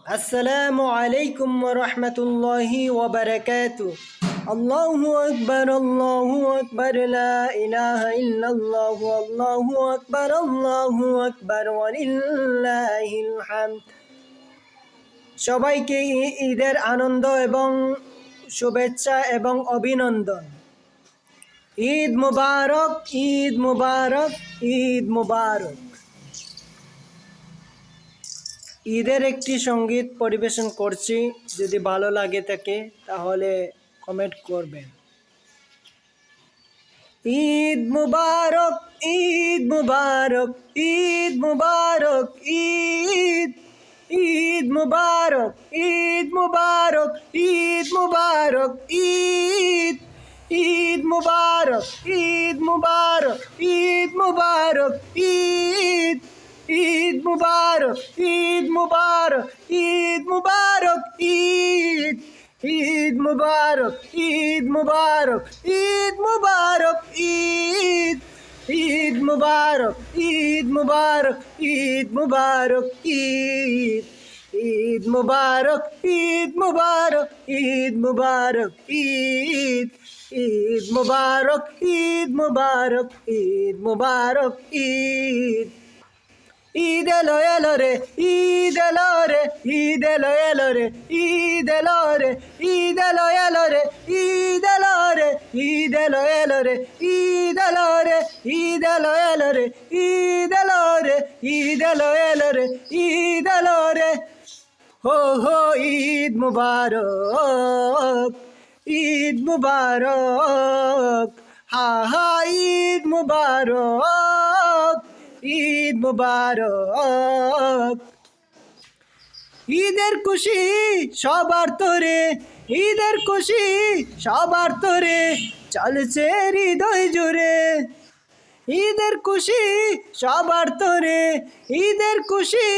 আসসালামু আলাইকুম ওয়া রাহমাতুল্লাহি ওয়া বারাকাতুহু। আল্লাহু আকবার লা ইলাহা ইল্লাল্লাহু আল্লাহু আকবার ওয়া লিল্লাহিল হামদ। সবাইকে ঈদের আনন্দ এবং শুভেচ্ছা এবং অভিনন্দন। ঈদ মুবারক, ঈদ মুবারক, ঈদ মুবারক। ঈদের একটি সঙ্গীত পরিবেশন করছি, যদি ভালো লাগে থাকে তাহলে কমেন্ট করবেন। ঈদ মুবারক, ঈদ মুবারক, ঈদ মুবারক, ঈদ ঈদ মুবারক, ঈদ মুবারক, ঈদ মুবারক, ঈদ ঈদ মুবারক, ঈদ মুবারক, ঈদ মুবারক, ঈদ ঈদ মুবারক, ঈদ মুবারক, ঈদ মুবারক, ঈদ ঈদ মুবারক, ঈদ মুবারক, ঈদ মুবারক, ঈদ ঈদ মুবারক, ঈদ মুবারক, ঈদ মুবারক, ঈদ ঈদ মুবারক, ঈদ মুবারক, ঈদ মুবারক, ঈদ ঈদ মুবারক, ঈদ মুবারক, ঈদ মুবারক, ঈদ। ঈদ এলো এলো রে, ঈদ এলো রে, ঈদ এলো এলো রে, ঈদ এলো রে, ঈদ এলো এলো রে, ঈদ এলো রে, ঈদ এলো এলো রে, ঈদ এলো রে, ঈদ এলো এলো রে, ঈদ এলো রে, ঈদ এলো এলো রে, ঈদ এলো রে। হো হো ঈদ মুবারক, ঈদ মুবারক, হা হা ঈদ মুবারক, ঈদ মুবারক। ঈদের খুশি সবার তোরে, ঈদের খুশি সবার তোরে, চলছে হৃদয় জুড়ে। ঈদের খুশি সবার তোরে, ঈদের খুশি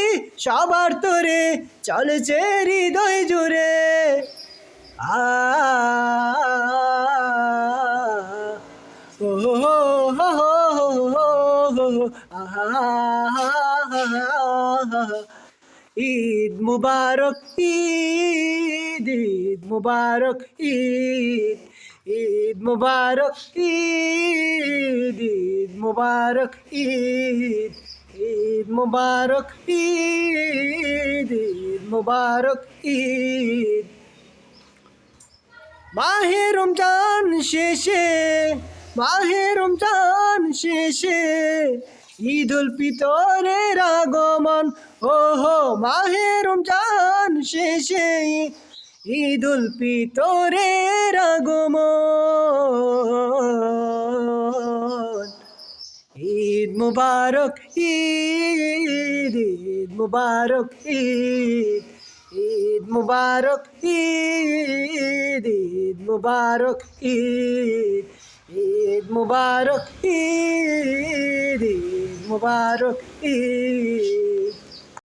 সবার তোরে, চলছে হৃদয় জুড়ে। আ ও হো হো হো হো ঈদ মুবারক, ঈদ ঈদ মুবারক, ঈদ ঈদ মুবারক, ঈদ ঈদ মুবারক, ঈদ ঈদ মুবারক, ঈদ ঈদ মুবারক, ঈদ। মাহে রমজান শেষে, মাহে রমজান শেষে, ঈদুল ফিতরের আগমন। ও হো মাহে রমজান শেষে, ঈদুল ফিতরের আগমন। ঈদ মুবারক, ঈদ ঈদ মুবারক, ঈদ ঈদ মুবারক, ঈদ ঈদ মুবারক, ঈদ ঈদ মুবারক, ঈদ ঈদ মুবারক, ঈদ।